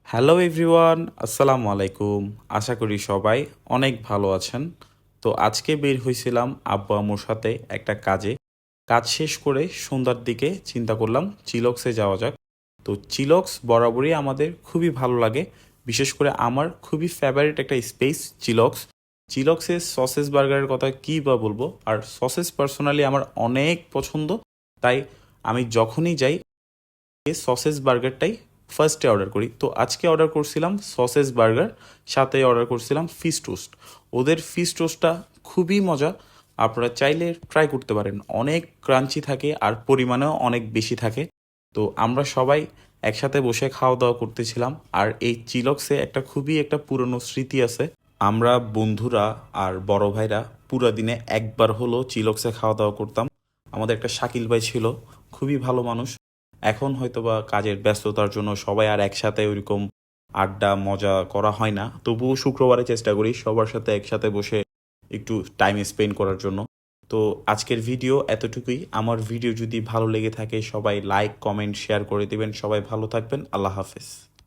Hello everyone, আসসালামু আলাইকুম। আশা করি সবাই অনেক ভালো আছেন। তো আজকে বের হয়েছিলাম আব্বু আম্মুর সাথে একটা কাজে। কাজ শেষ করে সন্ধ্যার দিকে চিন্তা করলাম চিলক্সে যাওয়া যাক। তো চিলক্স বরাবরই আমাদের খুবই ভালো লাগে, বিশেষ করে আমার খুবই ফেভারিট একটা স্পেস চিলক্স। চিলক্সের সসেস বার্গারের কথা কী বা বলবো, আর সসেস পার্সোনালি আমার অনেক পছন্দ। তাই আমি যখনই যাই সসেস বার্গারটাই ফার্স্টে অর্ডার করি। তো আজকে অর্ডার করছিলাম সসেস বার্গার, সাথে অর্ডার করছিলাম ফিশ টোস্ট। ওদের ফিশ টোস্টটা খুবই মজা, আপনারা চাইলে ট্রাই করতে পারেন। অনেক ক্রাঞ্চি থাকে আর পরিমাণেও অনেক বেশি থাকে। তো আমরা সবাই একসাথে বসে খাওয়া দাওয়া করতেছিলাম। আর এই চিলক্সে একটা পুরনো স্মৃতি আছে। আমরা বন্ধুরা আর বড় ভাইরা পুরা দিনে একবার হলো চিলক্সে খাওয়া দাওয়া করতাম। আমাদের একটা শাকিল ভাই ছিল, খুবই ভালো মানুষ। এখন হয়তোবা কাজের ব্যস্ততার জন্য সবাই আর একসাথে ওইরকম আড্ডা মজা করা হয় না, তবুও শুক্রবারে চেষ্টা করি সবার সাথে একসাথে বসে একটু টাইম স্পেন্ড করার জন্য। তো আজকের ভিডিও এতটুকুই। আমার ভিডিও যদি ভালো লেগে থাকে সবাই লাইক কমেন্ট শেয়ার করে দিবেন। সবাই ভালো থাকবেন। আল্লাহ হাফেজ।